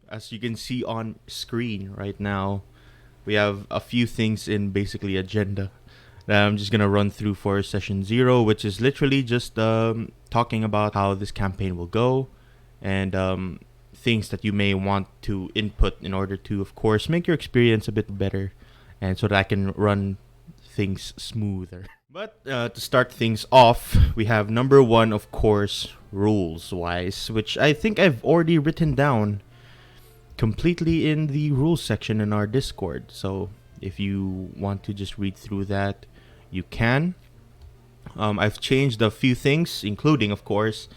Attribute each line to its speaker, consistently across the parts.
Speaker 1: As you can see on screen right now, we have a few things in basically agenda that I'm just gonna run through for session 0, which is literally just talking about how this campaign will go and things that you may want to input in order to, of course, make your experience a bit better and so that I can run things smoother. But to start things off, we have number 1, of course, rules wise, which I think I've already written down completely in the rules section in our Discord. So if you want to just read through that, you can. I've changed a few things, including, of course,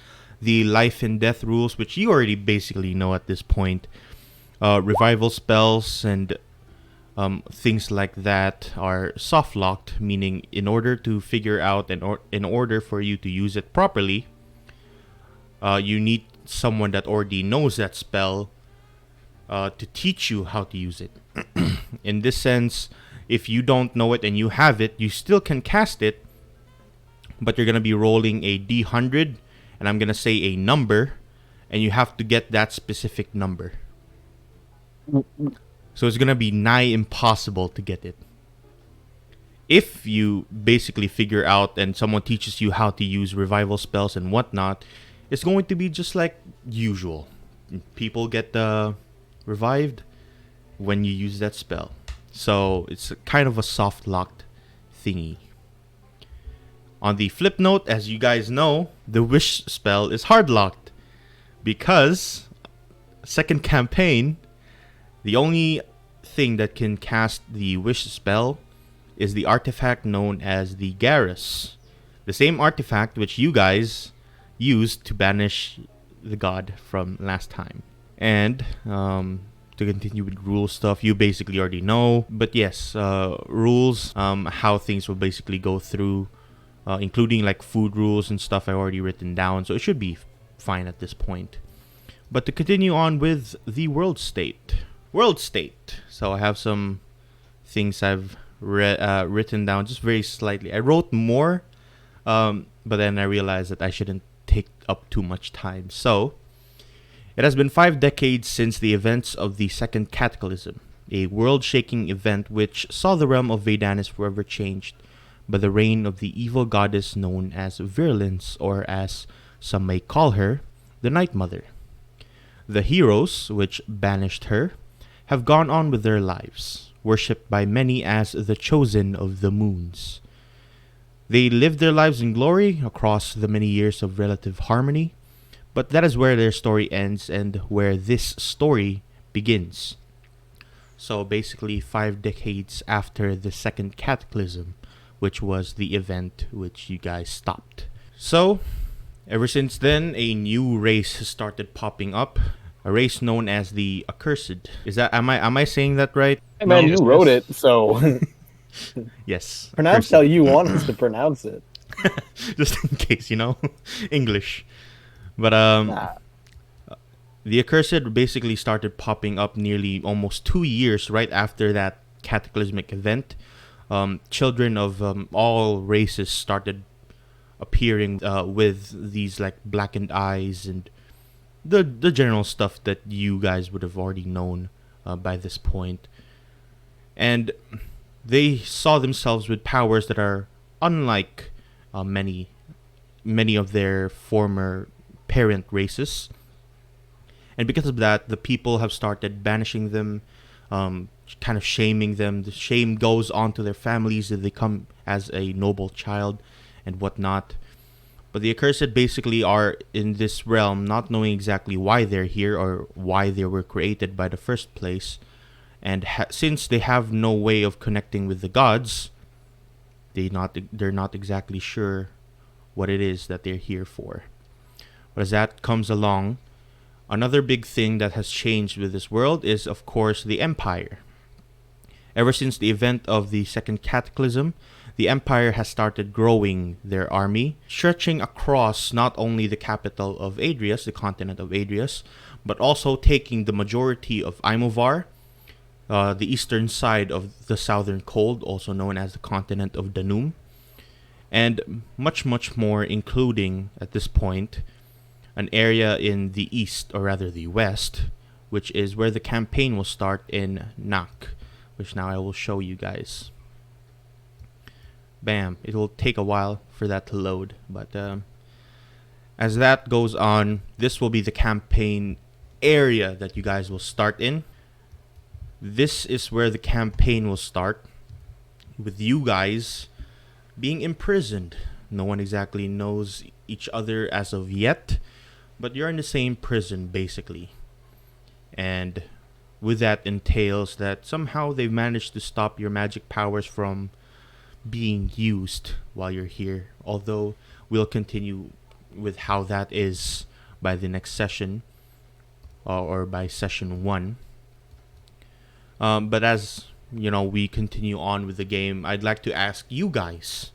Speaker 1: the life and death rules, which you already basically know at this point. Revival spells and things like that are soft locked, meaning in order to figure out and in order for you to use it properly, you need someone that already knows that spell to teach you how to use it. In this sense, if you don't know it and you have it, you still can cast it, but you're going to be rolling a D100, and I'm going to say a number, and you have to get that specific number. So it's going to be nigh impossible to get it. If you basically figure out and someone teaches you how to use revival spells and whatnot, it's going to be just like usual. People get revived when you use that spell. So it's kind of a soft locked thingy. On the flip note, as you guys know, the wish spell is hard locked because second campaign, the only thing that can cast the wish spell is the artifact known as the Garrus. The same artifact which you guys used to banish the god from last time. And to continue with rule stuff, you basically already know. But yes, rules, how things will basically go through, including like food rules and stuff, I've already written down. So it should be fine at this point. But to continue on with the world state. World state. So I have some things I've written down just very slightly. I wrote more, but then I realized that I shouldn't take up too much time. So it has been 5 decades since the events of the Second Cataclysm, a world-shaking event which saw the realm of Vaedanys forever changed by the reign of the evil goddess known as Virulence, or as some may call her, the Night Mother. The heroes, which banished her, have gone on with their lives, worshipped by many as the chosen of the moons. They lived their lives in glory across the many years of relative harmony, but that is where their story ends and where this story begins. So basically 5 decades after the Second Cataclysm, which was the event which you guys stopped. So, ever since then, a new race has started popping up. A race known as the Accursed. Am I saying that right?
Speaker 2: Hey man, you wrote it, so
Speaker 1: Yes.
Speaker 2: pronounce
Speaker 1: Accursed.
Speaker 2: how you want us to pronounce it.
Speaker 1: Just in case, English. But
Speaker 2: Nah.
Speaker 1: the Accursed basically started popping up nearly almost 2 years right after that cataclysmic event. Children of all races started appearing with these like blackened eyes and the general stuff that you guys would have already known by this point. And they saw themselves with powers that are unlike many of their former parent races. And because of that, the people have started banishing them, kind of shaming them. The shame goes on to their families if they come as a noble child and whatnot. But the Accursed basically are in this realm not knowing exactly why they're here or why they were created by the first place. And since they have no way of connecting with the gods, they're not exactly sure what it is that they're here for. But as that comes along, another big thing that has changed with this world is, of course, the Empire. Ever since the event of the Second Cataclysm, the Empire has started growing their army, stretching across not only the capital of Adrius, the continent of Adrius, but also taking the majority of Imovar, the eastern side of the Southern Cold, also known as the continent of Danum, and much, much more, including, at this point, an area in the east, or rather the west, which is where the campaign will start in Nak, which now I will show you guys. Bam. It will take a while for that to load, but as that goes on, this will be the campaign area that you guys will start in. This is where the campaign will start, with you guys being imprisoned. No one exactly knows each other as of yet, but you're in the same prison basically. And with that entails that somehow they've managed to stop your magic powers from being used while you're here. Although we'll continue with how that is by the next session, or by session 1. But as we continue on with the game, I'd like to ask you guys,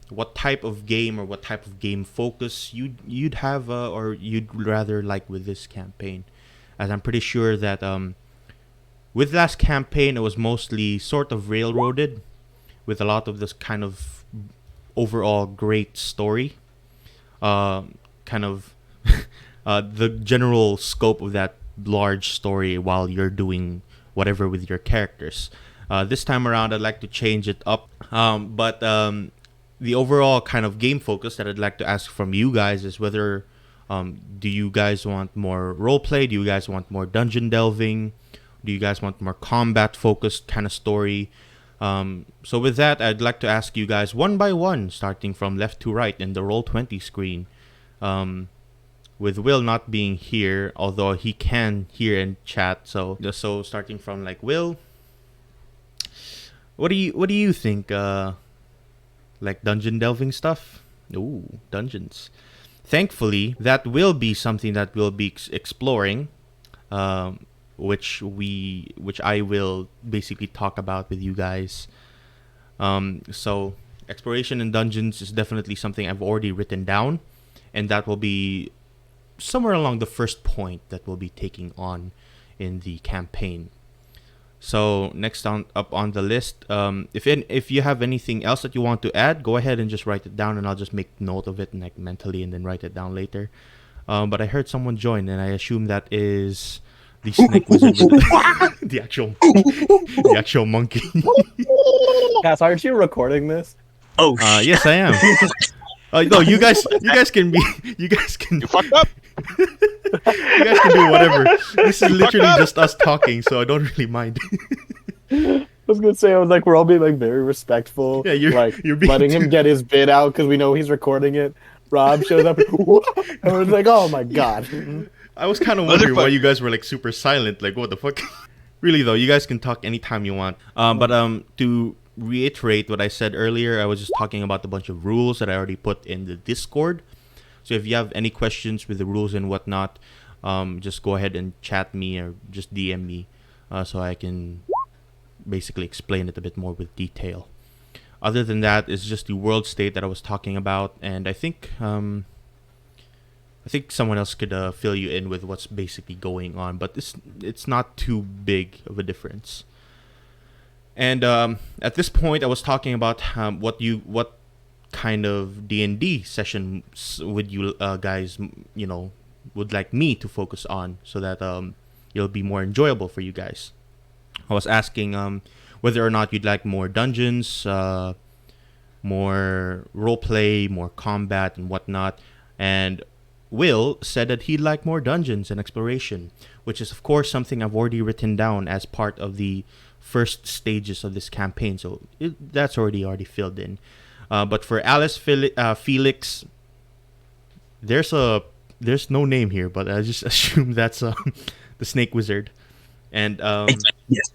Speaker 1: what type of game or what type of game focus you'd have, or you'd rather like with this campaign, as I'm pretty sure that with last campaign it was mostly sort of railroaded, with a lot of this kind of overall great story, kind of the general scope of that large story while you're doing whatever with your characters. This time around, I'd like to change it up. But the overall kind of game focus that I'd like to ask from you guys is whether do you guys want more roleplay? Do you guys want more dungeon delving? Do you guys want more combat focused kind of story? So with that, I'd like to ask you guys one by one, starting from left to right in the Roll20 screen. With Will not being here, although he can hear and chat. So starting from like Will, what do you think? Like dungeon delving stuff? Ooh, dungeons. Thankfully, that will be something that we'll be exploring, which I will basically talk about with you guys. So exploration in dungeons is definitely something I've already written down, and that will be somewhere along the first point that we'll be taking on in the campaign. So next up on the list, if you have anything else that you want to add, go ahead and just write it down, and I'll just make note of it like mentally and then write it down later. But I heard someone join, and I assume that is the snake wizard with the actual monkey.
Speaker 2: Cass, aren't you recording this?
Speaker 3: Oh shit!
Speaker 1: Yes, I am. No, you guys can be. You guys can.
Speaker 4: You fucked up.
Speaker 1: You guys can do whatever. This is literally just us talking, so I don't really mind.
Speaker 2: I was gonna say, I was like, we're all being like very respectful.
Speaker 1: Yeah, you're being
Speaker 2: letting him get his bit out because we know he's recording it. Rob shows up, and I was like, oh my god.
Speaker 1: I was kind of wondering why you guys were like super silent. Like, what the fuck? Really though, you guys can talk anytime you want. But to reiterate what I said earlier, I was just talking about a bunch of rules that I already put in the Discord. So if you have any questions with the rules and whatnot, just go ahead and chat me or just DM me, so I can basically explain it a bit more with detail. Other than that, it's just the world state that I was talking about, and I think someone else could fill you in with what's basically going on, but it's not too big of a difference. And at this point, I was talking about what kind of D&D sessions would you guys would like me to focus on, so that it'll be more enjoyable for you guys. I was asking whether or not you'd like more dungeons, more roleplay, more combat and whatnot, and Will said that he'd like more dungeons and exploration, which is of course something I've already written down as part of the first stages of this campaign, so that's already filled in. But for Alice, Felix, there's no name here, but I just assume that's the snake wizard, and
Speaker 3: Yes.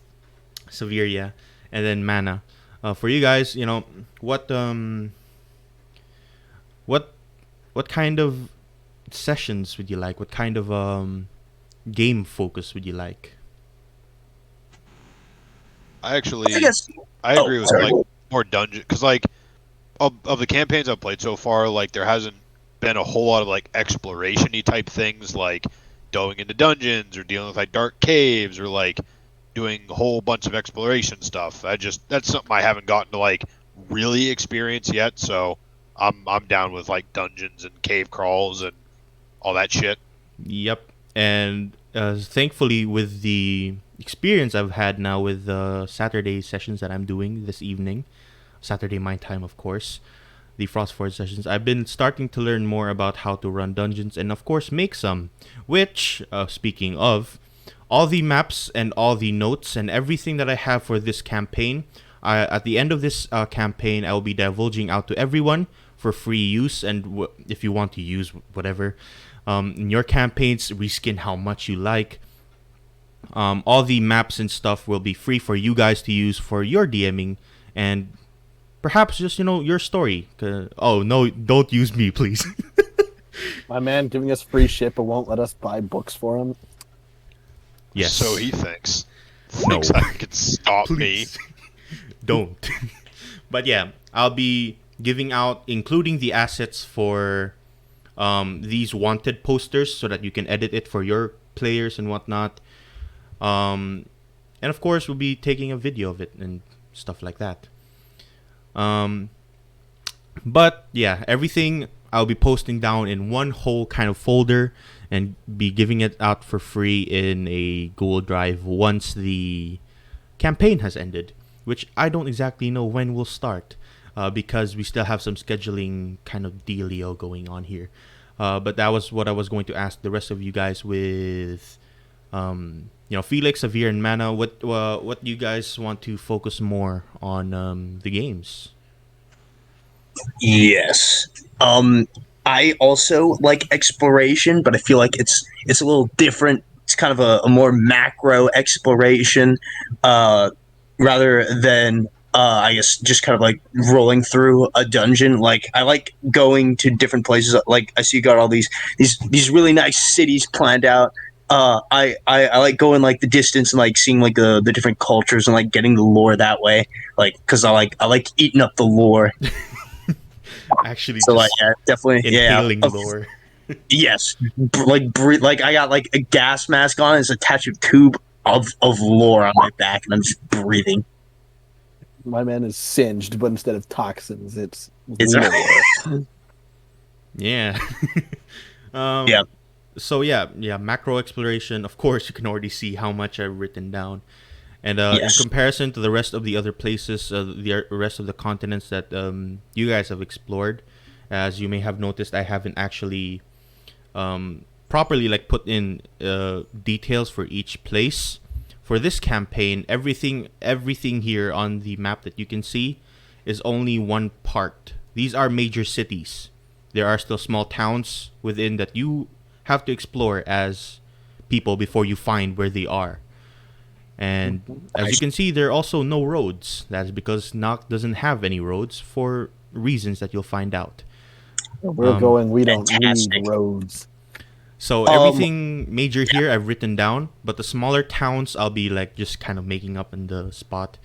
Speaker 1: Severia, and then Mana. For you guys, what kind of sessions would you like? What kind of game focus would you like?
Speaker 4: I
Speaker 3: guess.
Speaker 4: agree with
Speaker 3: sorry.
Speaker 4: like more dungeon, because like of the campaigns I've played so far, like there hasn't been a whole lot of like exploration-y type things, like going into dungeons or dealing with like dark caves or like doing a whole bunch of exploration stuff. That's something I haven't gotten to like really experience yet. So I'm down with like dungeons and cave crawls and all that shit.
Speaker 1: Yep. And thankfully, with the experience I've had now with the Saturday sessions that I'm doing this evening, Saturday my time, of course, the Frostforge sessions, I've been starting to learn more about how to run dungeons and, of course, make some. Which, speaking of, all the maps and all the notes and everything that I have for this campaign, at the end of this campaign, I will be divulging out to everyone for free use. And if you want to use whatever in your campaigns, reskin how much you like. All the maps and stuff will be free for you guys to use for your DMing and perhaps just your story. Oh no, don't use me, please.
Speaker 2: My man giving us free shit but won't let us buy books for him.
Speaker 1: Yes.
Speaker 4: So he thinks.
Speaker 1: No.
Speaker 4: Thinks I can stop me.
Speaker 1: Please. Don't. But yeah, I'll be giving out, including the assets for these wanted posters so that you can edit it for your players and whatnot. And of course, we'll be taking a video of it and stuff like that. But yeah, everything I'll be posting down in one whole kind of folder and be giving it out for free in a Google Drive once the campaign has ended, which I don't exactly know when we'll start because we still have some scheduling kind of dealio going on here. But that was what I was going to ask the rest of you guys with, Felix, Avir, and Mana. What do you guys want to focus more on the games?
Speaker 3: Yes. I also like exploration, but I feel like it's a little different. It's kind of a more macro exploration, rather than I guess just kind of like rolling through a dungeon. Like I like going to different places. Like I see you got all these really nice cities planned out. I like going like the distance and like seeing like the different cultures and like getting the lore that way. Like because I like eating up the lore.
Speaker 1: Actually,
Speaker 3: So like
Speaker 1: just
Speaker 3: yeah, definitely
Speaker 1: inhaling
Speaker 3: yeah.
Speaker 1: lore.
Speaker 3: Yes, like I got like a gas mask on. It's attached to a tube of lore on my back, and I'm just breathing.
Speaker 2: My man is singed, but instead of toxins, it's
Speaker 3: It's
Speaker 2: lore.
Speaker 1: Yeah.
Speaker 3: Yeah.
Speaker 1: So yeah, macro exploration. Of course, you can already see how much I've written down, and
Speaker 3: Yes.
Speaker 1: in comparison to the rest of the other places, the rest of the continents that you guys have explored, as you may have noticed, I haven't actually properly like put in details for each place. For this campaign, everything here on the map that you can see is only one part. These are major cities. There are still small towns within that you have to explore as people before you find where they are. And as you can see, there are also no roads. That's because Noct doesn't have any roads for reasons that you'll find out.
Speaker 2: We're going. We don't
Speaker 3: Fantastic.
Speaker 2: need roads.
Speaker 1: So everything major here I've written down, but the smaller towns I'll be like just kind of making up in the spot.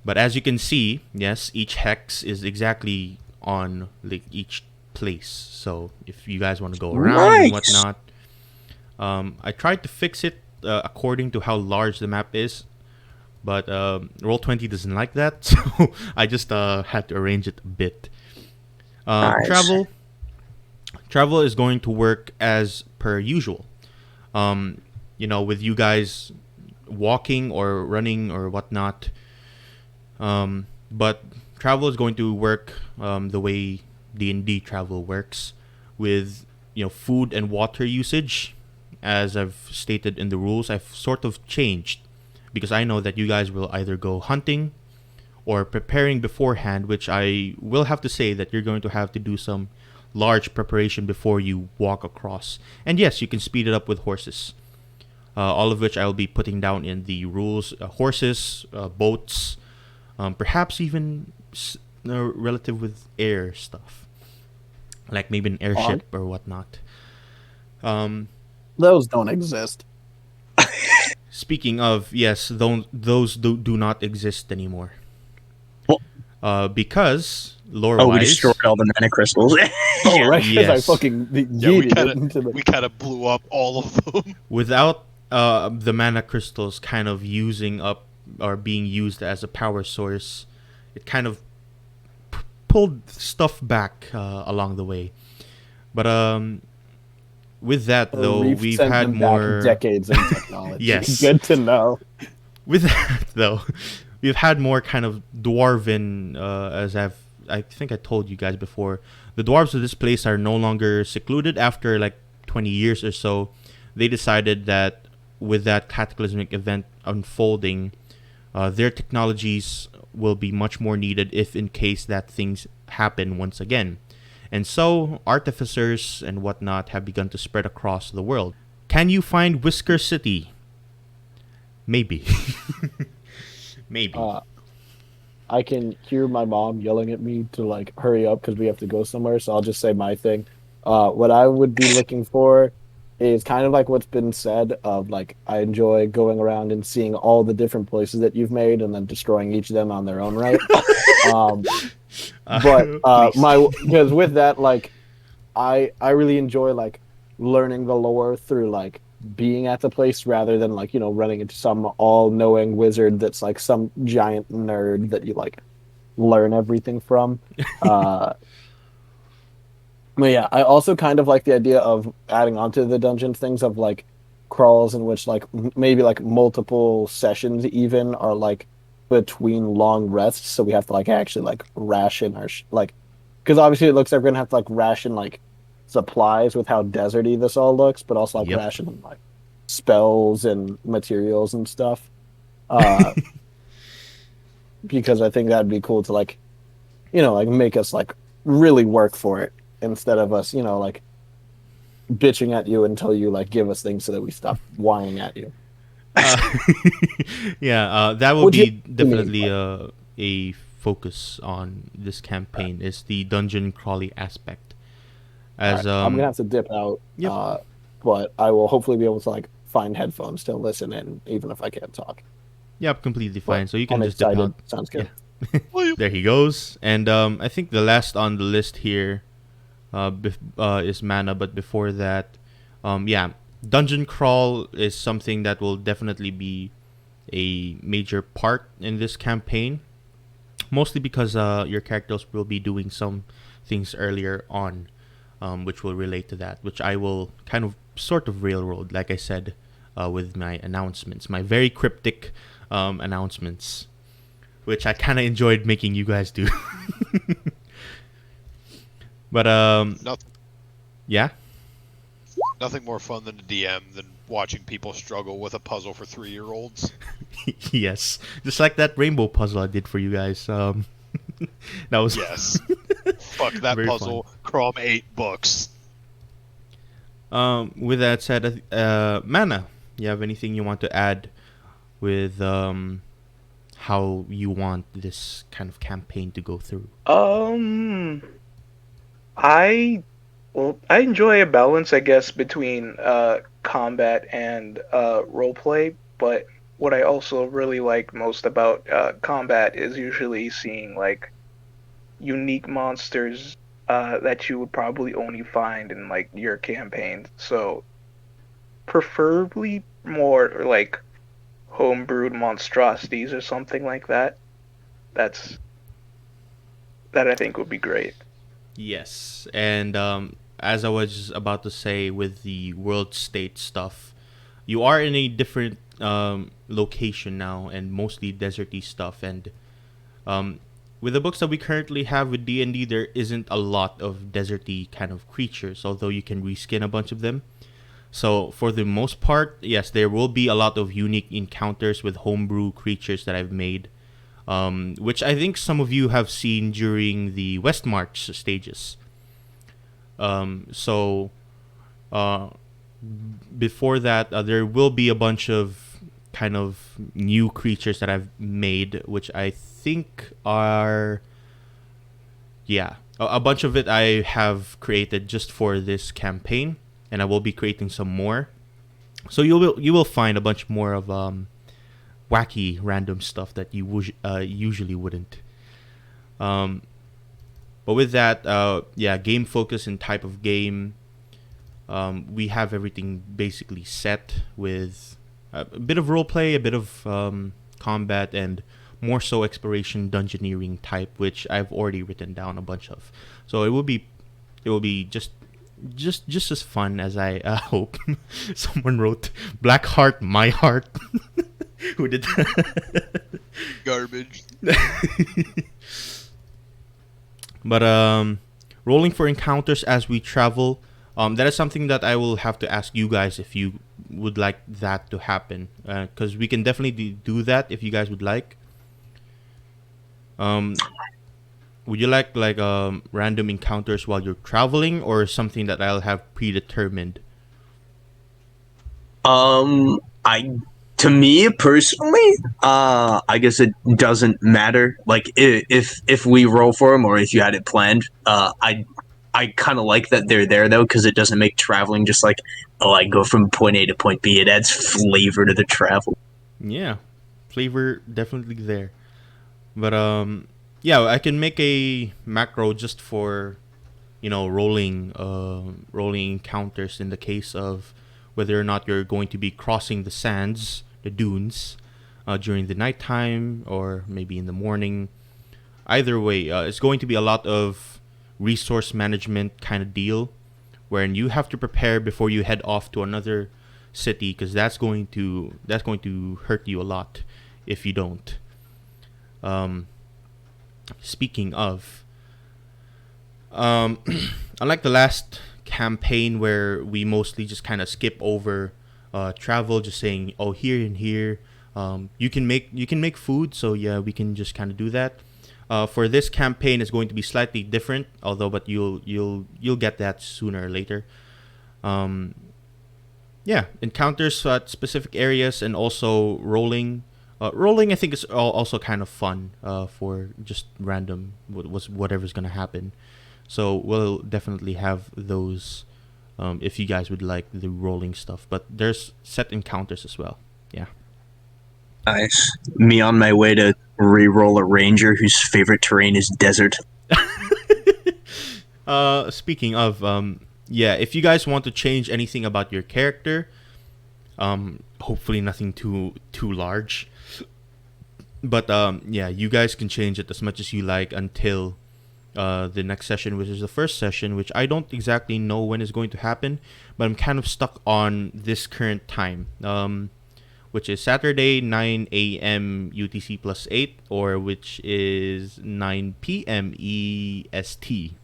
Speaker 1: But as you can see, yes, each hex is exactly on like each place. So if you guys want to go around and
Speaker 3: Nice.
Speaker 1: whatnot, I tried to fix it according to how large the map is, but Roll20 doesn't like that, so I just had to arrange it a bit.
Speaker 3: Nice.
Speaker 1: Travel is going to work as per usual. With you guys walking or running or whatnot. But travel is going to work the way D&D travel works, with food and water usage. As I've stated in the rules, I've sort of changed because I know that you guys will either go hunting or preparing beforehand, which I will have to say that you're going to have to do some large preparation before you walk across. And yes, you can speed it up with horses, all of which I'll be putting down in the rules. Horses, boats, perhaps even relative with air stuff, like maybe an airship or whatnot.
Speaker 2: Those don't exist.
Speaker 1: Speaking of, yes, those do not exist anymore. Because lore-wise,
Speaker 3: we destroyed all the mana crystals.
Speaker 2: Oh, right, because I
Speaker 1: Yes.
Speaker 2: fucking
Speaker 4: Yeah,
Speaker 2: yeeted it into the...
Speaker 4: we kind of blew up all of them.
Speaker 1: without the mana crystals kind of using up or being used as a power source, it kind of pulled stuff back along the way. But with that though,
Speaker 2: Reef
Speaker 1: we've
Speaker 2: sent
Speaker 1: had
Speaker 2: them back
Speaker 1: more.
Speaker 2: decades in technology.
Speaker 1: Yes.
Speaker 2: Good to know.
Speaker 1: With that though, we've had more kind of dwarven, as I think I told you guys before. The dwarves of this place are no longer secluded after like 20 years or so. They decided that with that cataclysmic event unfolding, their technologies will be much more needed if in case that things happen once again. And so, artificers and whatnot have begun to spread across the world. Can you find Whisker City? Maybe. Maybe.
Speaker 2: I can hear my mom yelling at me to like hurry up because we have to go somewhere. So I'll just say my thing. What I would be looking for is kind of like what's been said of like I enjoy going around and seeing all the different places that you've made and then destroying each of them on their own right. Um, but
Speaker 1: Please.
Speaker 2: my because with that like I really enjoy like learning the lore through like being at the place rather than like running into some all-knowing wizard that's like some giant nerd that you like learn everything from. Uh, but yeah, I also kind of like the idea of adding onto the dungeon things of like crawls in which like maybe like multiple sessions even are like between long rests, so we have to like actually like ration our like because obviously it looks like we're gonna have to like ration like supplies with how deserty this all looks, but also like
Speaker 1: Yep.
Speaker 2: ration like spells and materials and stuff. Uh, because I think that'd be cool to like like make us like really work for it instead of us like bitching at you until you like give us things so that we stop whining at you.
Speaker 1: Uh, yeah, that will
Speaker 2: Which you
Speaker 1: be
Speaker 2: need,
Speaker 1: definitely
Speaker 2: but
Speaker 1: a focus on this campaign is the dungeon crawly aspect.
Speaker 2: all
Speaker 1: As
Speaker 2: right, I'm gonna have to dip out.
Speaker 1: Yep.
Speaker 2: But I will hopefully be able to like find headphones to listen in, even if I can't talk.
Speaker 1: Yep, completely
Speaker 2: But
Speaker 1: fine. So you can
Speaker 2: I'm
Speaker 1: just dip out.
Speaker 2: excited. Sounds
Speaker 1: Yeah.
Speaker 2: good.
Speaker 1: There he goes. And I think the last on the list here is mana, but before that, yeah, dungeon crawl is something that will definitely be a major part in this campaign. Mostly because your characters will be doing some things earlier on, which will relate to that, which I will kind of sort of railroad, like I said, with my announcements, my very cryptic announcements, which I kind of enjoyed making you guys do. But
Speaker 4: Nothing,
Speaker 1: yeah.
Speaker 4: nothing more fun than a DM than watching people struggle with a puzzle for 3-year-olds.
Speaker 1: Yes, just like that rainbow puzzle I did for you guys. That was
Speaker 4: Yes. Fuck that
Speaker 1: very
Speaker 4: puzzle. Chrome 8 books.
Speaker 1: With that said, Mana, you have anything you want to add with how you want this kind of campaign to go through?
Speaker 5: Um, I I enjoy a balance, I guess, between combat and roleplay. But what I also really like most about combat is usually seeing like unique monsters that you would probably only find in like your campaign. So preferably more like homebrewed monstrosities or something like that. That's that I think would be great.
Speaker 1: Yes, and as I was about to say, with the world state stuff, you are in a different location now, and mostly deserty stuff. And um, with the books that we currently have with D&D, there isn't a lot of deserty kind of creatures, although you can reskin a bunch of them. So for the most part, yes, there will be a lot of unique encounters with homebrew creatures that I've made, which I think some of you have seen during the West March stages. So uh, before that, there will be a bunch of kind of new creatures that I've made, which I think are, yeah, a bunch of it I have created just for this campaign, and I will be creating some more. So you will find a bunch more of wacky random stuff that you usually wouldn't. Um, but with that, yeah, game focus and type of game, we have everything basically set with a bit of role play, a bit of combat, and more so exploration dungeoneering type, which I've already written down a bunch of. So it will be just just as fun as I hope. Someone wrote Blackheart, my heart. Who did that?
Speaker 4: Garbage.
Speaker 1: But rolling for encounters as we travel, that is something that I will have to ask you guys if you would like that to happen, because we can definitely do that if you guys would like. Um, would you like random encounters while you're traveling, or something that I'll have predetermined?
Speaker 3: I to me personally, I guess it doesn't matter. Like if we roll for them or if you had it planned, I kind of like that they're there though because it doesn't make traveling just like oh I go from point A to point B. It adds flavor to the travel.
Speaker 1: Yeah, flavor definitely there. But yeah, I can make a macro just for rolling encounters in the case of whether or not you're going to be crossing the sands, the dunes, during the nighttime or maybe in the morning. Either way, it's going to be a lot of resource management kind of deal, wherein you have to prepare before you head off to another city, because that's going to hurt you a lot if you don't. Um, Speaking of, um, unlike the last campaign where we mostly just kind of skip over travel, just saying, "Oh, here and here, you can make food." So yeah, we can just kind of do that. For this campaign, it's going to be slightly different, although, but you'll get that sooner or later. Um, yeah, encounters at specific areas and also rolling. Rolling, I think, is also kind of fun for just random whatever's gonna happen. So we'll definitely have those if you guys would like the rolling stuff. But there's set encounters as well. Yeah.
Speaker 3: Nice. Me on my way to re-roll a ranger whose favorite terrain is desert.
Speaker 1: Speaking of, yeah, if you guys want to change anything about your character, hopefully nothing too large. But yeah, you guys can change it as much as you like until the next session, which is the first session, which I don't exactly know when is going to happen, but I'm kind of stuck on this current time, which is Saturday 9 a.m. UTC plus 8, or which is 9 p.m. EST,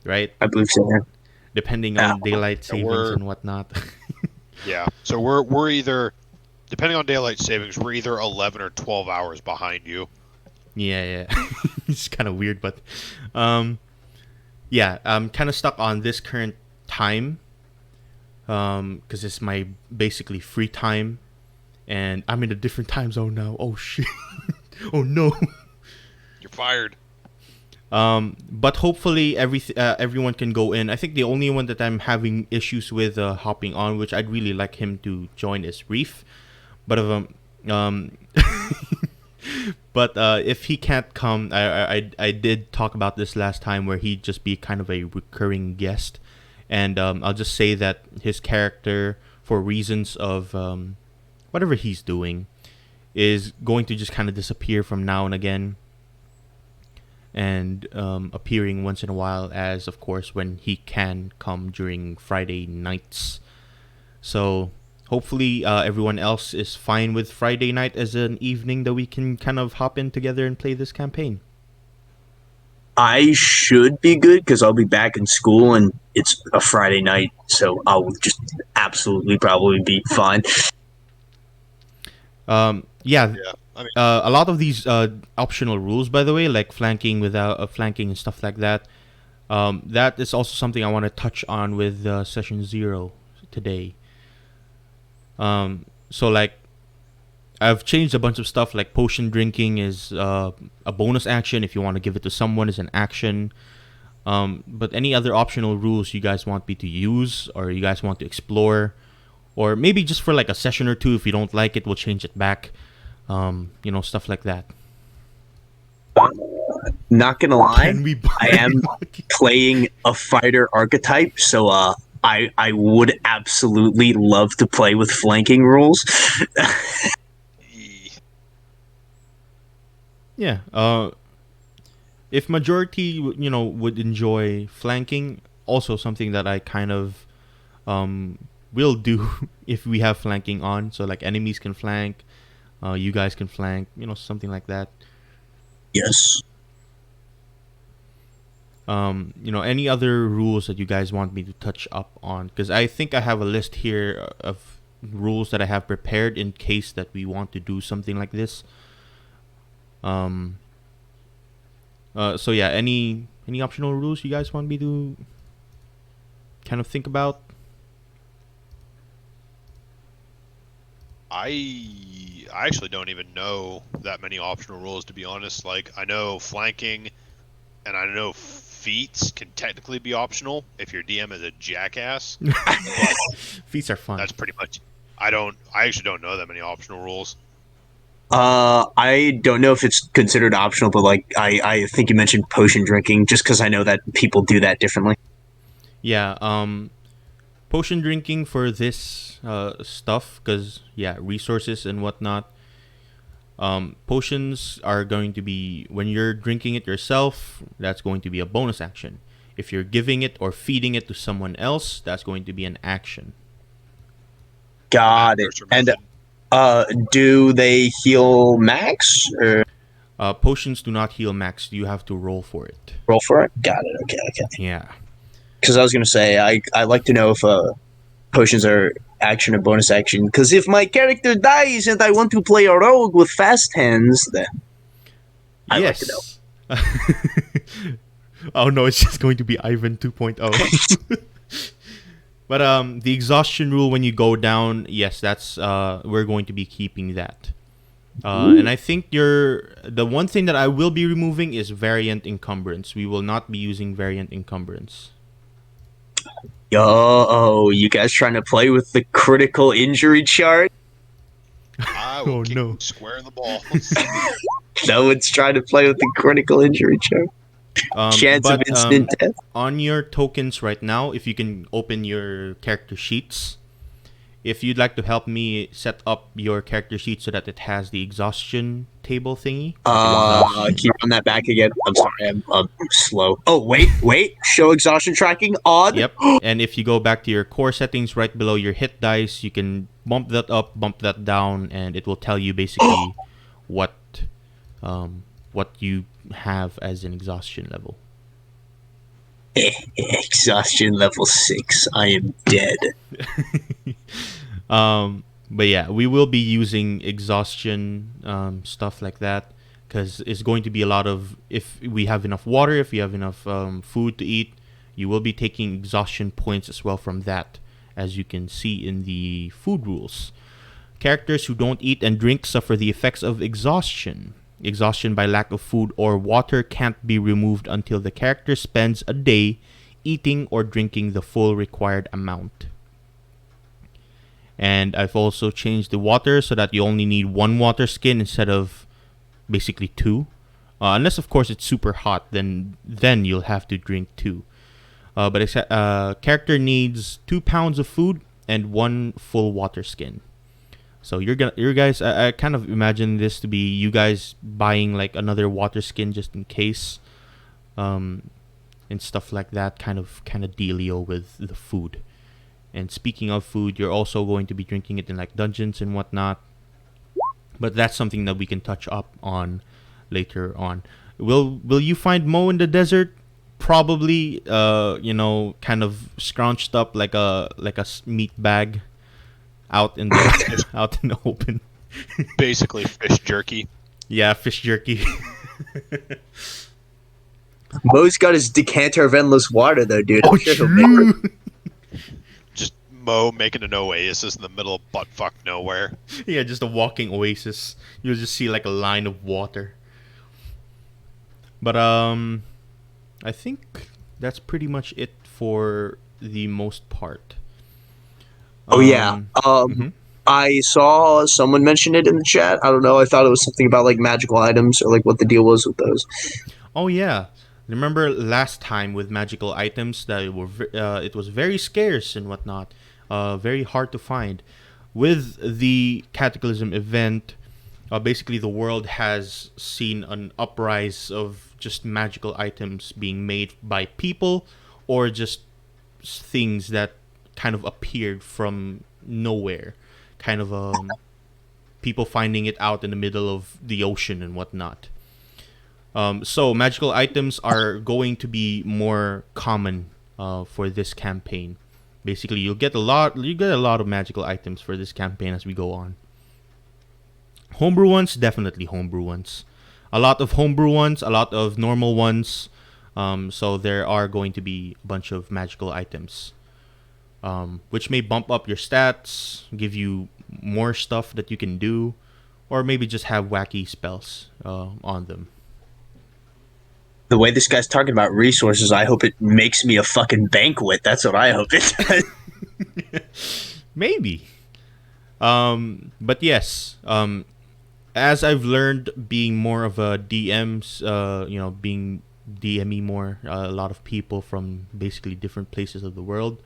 Speaker 1: right?
Speaker 3: I believe so. Yeah.
Speaker 1: Depending
Speaker 3: Yeah.
Speaker 1: on daylight
Speaker 4: Yeah,
Speaker 1: savings and whatnot.
Speaker 4: Yeah. So we're either, depending on daylight savings, we're either 11 or 12 hours behind you.
Speaker 1: Yeah, yeah. It's kind of weird, but yeah, I'm kind of stuck on this current time because it's my basically free time, and I'm in a different time zone now. Oh shit! Oh no!
Speaker 4: You're fired.
Speaker 1: But hopefully everyone can go in. I think the only one that I'm having issues with hopping on, which I'd really like him to join, is Reef. But um, but if he can't come, I did talk about this last time where he'd just be kind of a recurring guest, and I'll just say that his character, for reasons of whatever he's doing, is going to just kind of disappear from now and again, and appearing once in a while, as of course when he can come during Friday nights. So hopefully everyone else is fine with Friday night as an evening that we can kind of hop in together and play this campaign.
Speaker 3: I should be good because I'll be back in school and it's a Friday night, so I'll just absolutely probably be fine.
Speaker 1: Yeah,
Speaker 4: Yeah. I mean,
Speaker 1: a lot of these optional rules, by the way, like flanking without flanking and stuff like that, that is also something I want to touch on with session 0 today. So like I've changed a bunch of stuff, like potion drinking is a bonus action if you want to give it to someone as an action. But any other optional rules you guys want me to use or you guys want to explore, or maybe just for like a session or two, if you don't like it, we'll change it back. Stuff like that.
Speaker 3: Not gonna lie,
Speaker 1: Can we buy
Speaker 3: I am playing a fighter archetype, so I would absolutely love to play with flanking rules.
Speaker 1: Yeah. If majority would enjoy flanking, also something that I kind of will do if we have flanking on. So like enemies can flank, you guys can flank, something like that.
Speaker 3: Yes.
Speaker 1: Any other rules that you guys want me to touch up on? Because I think I have a list here of rules that I have prepared in case that we want to do something like this. So yeah, any optional rules you guys want me to kind of think about?
Speaker 4: I actually don't even know that many optional rules, to be honest. Like, I know flanking and I know feats can technically be optional if your DM is a jackass. But
Speaker 1: Feats are fun.
Speaker 4: that's pretty much. I actually don't know that many optional rules.
Speaker 3: I don't know if it's considered optional, but like I think you mentioned potion drinking, just because I know that people do that differently.
Speaker 1: Yeah, potion drinking for this stuff, because yeah, resources and whatnot. Potions are going to be, when you're drinking it yourself, that's going to be a bonus action. If you're giving it or feeding it to someone else, that's going to be an action.
Speaker 3: Got it.
Speaker 4: Cursor
Speaker 3: And
Speaker 4: method.
Speaker 3: do they heal max or
Speaker 1: Potions do not heal max. You have to roll for it.
Speaker 3: roll for it? Got it. Okay.
Speaker 1: Yeah.
Speaker 3: Because I was gonna say I like to know if potions are action or bonus action. Because if my character dies and I want to play a rogue with fast hands, then I like to know.
Speaker 1: Yes. Oh no, it's just going to be Ivan 2.0. But the exhaustion rule when you go down, yes, that's we're going to be keeping that. And I think the one thing that I will be removing is variant encumbrance. We will not be using variant encumbrance.
Speaker 3: Yo, you guys trying to play with the critical injury chart?
Speaker 4: I will
Speaker 1: Oh,
Speaker 4: kick
Speaker 1: no.
Speaker 4: you square in the balls.
Speaker 3: No one's trying to play with the critical injury chart. Chance of instant death.
Speaker 1: On your tokens right now, if you can open your character sheets, if you'd like to help me set up your character sheet so that it has the exhaustion table thingy.
Speaker 3: Can you run that back again? I'm sorry, I'm slow. Oh, wait. Show exhaustion tracking on.
Speaker 1: Yep. And if you go back to your core settings right below your hit dice, you can bump that up, bump that down, and it will tell you basically what you have as an exhaustion level.
Speaker 3: Exhaustion level 6. I am dead.
Speaker 1: But yeah, we will be using exhaustion stuff like that because it's going to be a lot of, if we have enough water, if we have enough food to eat, you will be taking exhaustion points as well from that, as you can see in the food rules. Characters who don't eat and drink suffer the effects of exhaustion. Exhaustion by lack of food or water can't be removed until the character spends a day eating or drinking the full required amount. And I've also changed the water so that you only need one water skin instead of basically two. Unless, of course, it's super hot, then you'll have to drink two. But character needs 2 pounds of food and 1 full water skin. So you guys, I kind of imagine this to be you guys buying like another water skin just in case, and stuff like that. Kind of dealio with the food. And speaking of food, you're also going to be drinking it in like dungeons and whatnot. But that's something that we can touch up on later on. Will you find Mo in the desert? Probably, kind of scrunched up like a meat bag out in the open.
Speaker 4: Basically, fish jerky.
Speaker 1: Yeah, fish jerky.
Speaker 3: Mo's got his decanter of endless water though, dude.
Speaker 1: Oh,
Speaker 3: I'm sure he'll make it.
Speaker 1: true.
Speaker 4: Just Mo making an oasis in the middle of buttfuck nowhere.
Speaker 1: Yeah, just a walking oasis. You'll just see like a line of water. But I think that's pretty much it for the most part.
Speaker 3: Oh yeah.
Speaker 1: Mhm.
Speaker 3: I saw someone mention it in the chat. I don't know. I thought it was something about like magical items or like what the deal was with those.
Speaker 1: Oh yeah. Remember last time with magical items that it was very scarce and whatnot, very hard to find. With the Cataclysm event, basically the world has seen an uprise of just magical items being made by people or just things that kind of appeared from nowhere, kind of people finding it out in the middle of the ocean and whatnot. So magical items are going to be more common for this campaign. Basically, you get a lot of magical items for this campaign as we go on. Homebrew ones, definitely homebrew ones. A lot of homebrew ones, a lot of normal ones. So there are going to be a bunch of magical items, which may bump up your stats, give you more stuff that you can do, or maybe just have wacky spells on them.
Speaker 3: The way this guy's talking about resources, I hope it makes me a fucking banquet. That's what I hope it does.
Speaker 1: Maybe. But yes, as I've learned being more of a DMs, being DME more, a lot of people from basically different places of the world,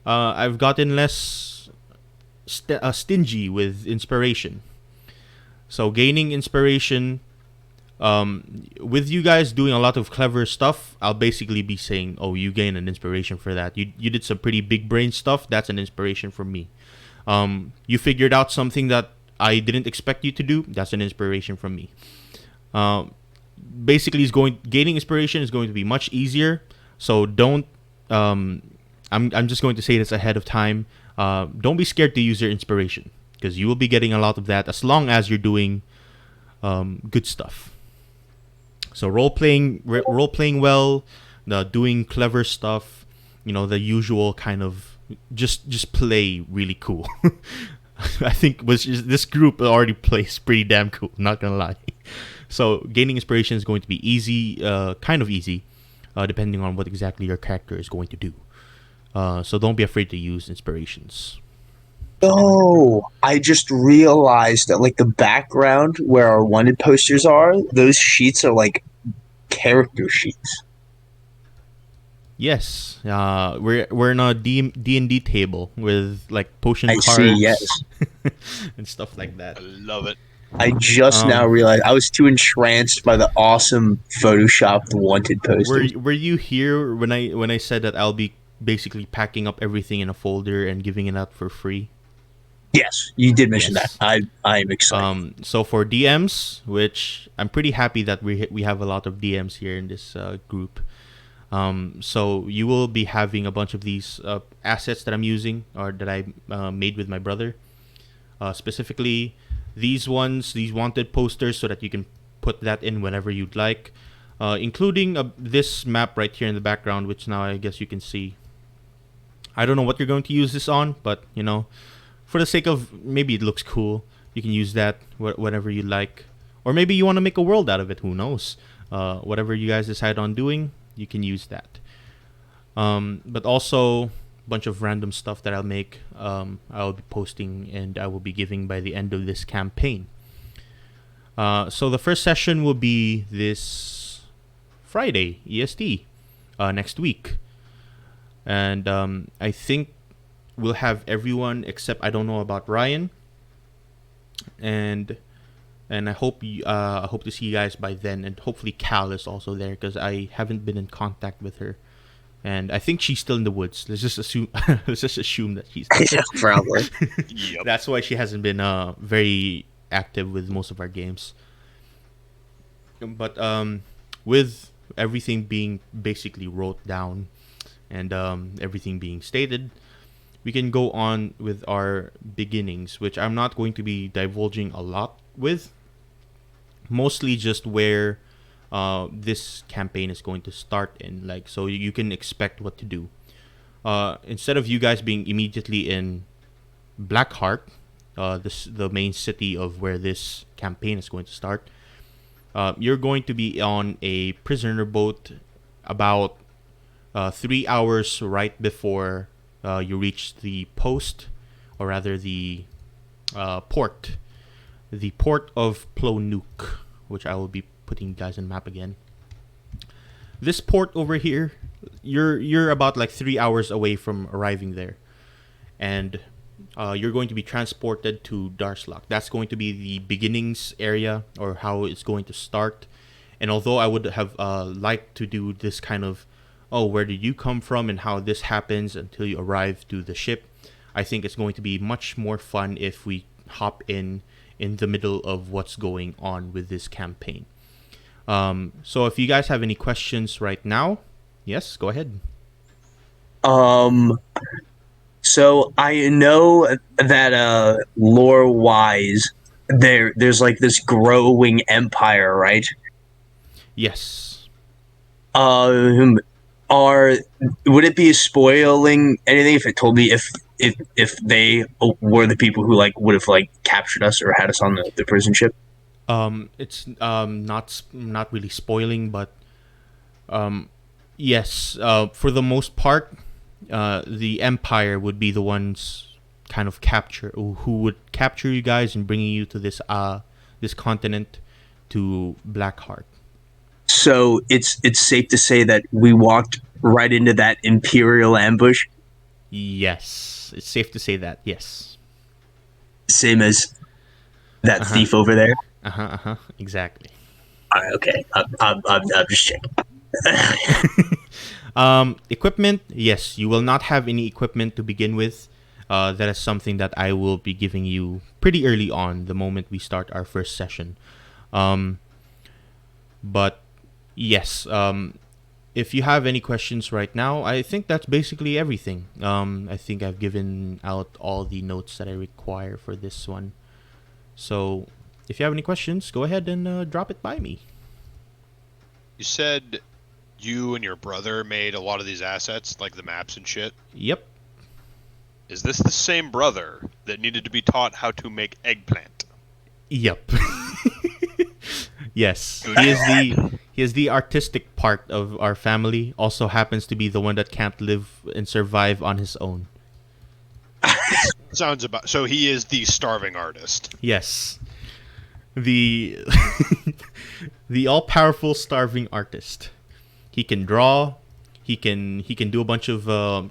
Speaker 1: I've gotten less stingy with inspiration. So gaining inspiration, with you guys doing a lot of clever stuff, I'll basically be saying, oh, you gain an inspiration for that. You did some pretty big brain stuff. That's an inspiration from me. You figured out something that I didn't expect you to do. That's an inspiration from me. Basically, gaining inspiration is going to be much easier. So don't. I'm just going to say this ahead of time. Don't be scared to use your inspiration, because you will be getting a lot of that as long as you're doing good stuff. So role playing well, doing clever stuff. The usual kind of just play really cool. I think this group already plays pretty damn cool. Not gonna lie. So gaining inspiration is going to be easy, kind of easy, depending on what exactly your character is going to do. So don't be afraid to use inspirations.
Speaker 3: Oh, I just realized that like the background where our wanted posters are, those sheets are like character sheets.
Speaker 1: Yes, we're in a D&D table with like potion
Speaker 3: I
Speaker 1: cards
Speaker 3: see, yes.
Speaker 1: and stuff like that.
Speaker 4: I love it.
Speaker 3: I just now realized I was too entranced by the awesome photoshopped wanted posters.
Speaker 1: Were you here when I said that I'll be basically packing up everything in a folder and giving it out for free?
Speaker 3: Yes, you did mention
Speaker 1: Yes.
Speaker 3: that. I'm excited.
Speaker 1: So for DMs, which I'm pretty happy that we have a lot of DMs here in this group. So you will be having a bunch of these assets that I'm using or that I made with my brother. Specifically, these wanted posters, so that you can put that in whenever you'd like, including this map right here in the background, which now I guess you can see. I don't know what you're going to use this on, but for the sake of maybe it looks cool, you can use that whatever you like, or maybe you want to make a world out of it. Who knows? Whatever you guys decide on doing, you can use that. But also a bunch of random stuff that I'll make. I'll be posting and I will be giving by the end of this campaign. So the first session will be this Friday EST next week, and I think we'll have everyone except I don't know about Ryan, and I hope to see you guys by then, and hopefully Cal is also there, because I haven't been in contact with her, and I think she's still in the woods. Let's just assume that she's there.
Speaker 3: Yeah, probably.
Speaker 4: Yep.
Speaker 1: That's why she hasn't been very active with most of our games. But with everything being basically wrote down and everything being stated, we can go on with our beginnings, which I'm not going to be divulging a lot with. Mostly just where this campaign is going to start in, so you can expect what to do. Instead of you guys being immediately in Blackheart, the main city of where this campaign is going to start, you're going to be on a prisoner boat about 3 hours right before you reach the post, or rather the port. The port of Plonuk, which I will be putting you guys on the map again. This port over here, you're about 3 hours away from arriving there, and you're going to be transported to Darslok. That's going to be the beginnings area, or how it's going to start. And although I would have liked to do this kind of oh, where did you come from and how this happens until you arrive to the ship. I think it's going to be much more fun if we hop in the middle of what's going on with this campaign. So if you guys have any questions right now, yes, go ahead.
Speaker 3: So I know that lore wise there's like this growing empire, right?
Speaker 1: Yes.
Speaker 3: Are would it be spoiling anything if it told me if they were the people who like would have like captured us or had us on the prison ship?
Speaker 1: It's not really spoiling, but yes, for the most part, the Empire would be the ones kind of capture who would capture you guys and bringing you to this continent, to Blackheart.
Speaker 3: So it's safe to say that we walked right into that Imperial ambush,
Speaker 1: Yes, it's safe to say that. Yes.
Speaker 3: same as that
Speaker 1: Uh-huh.
Speaker 3: thief over there.
Speaker 1: Exactly.
Speaker 3: All right, okay, I'm just checking.
Speaker 1: Equipment, yes, you will not have any equipment to begin with. That is something that I will be giving you pretty early on, the moment we start our first session. Um, but yes, if you have any questions right now, I think that's basically everything. I think I've given out all the notes that I require for this one. So if you have any questions, go ahead and drop it by me.
Speaker 4: You said you and your brother made a lot of these assets, like the maps and shit.
Speaker 1: Yep.
Speaker 4: Is this the same brother that needed to be taught how to make eggplant?
Speaker 1: Yep. Yes.
Speaker 4: Good.
Speaker 1: He is the artistic part of our family. Also happens to be the one that can't live and survive on his own.
Speaker 4: Sounds about so he is the starving artist.
Speaker 1: Yes. The the all-powerful starving artist. He can draw. He can do a bunch of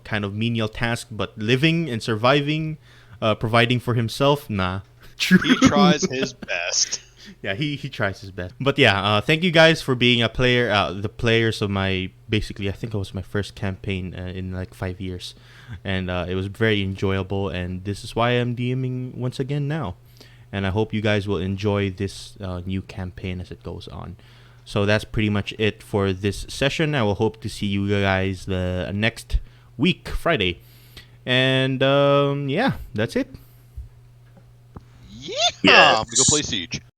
Speaker 1: kind of menial tasks, but living and surviving, providing for himself, nah. True.
Speaker 4: He tries his best.
Speaker 1: Yeah, he tries his best. But yeah, thank you guys for being a player. The players of my, basically, I think it was my first campaign in like 5 years, and it was very enjoyable. And this is why I'm DMing once again now, and I hope you guys will enjoy this new campaign as it goes on. So that's pretty much it for this session. I will hope to see you guys the next week, Friday, and yeah, that's it.
Speaker 4: Yeah, I'm gonna go play Siege.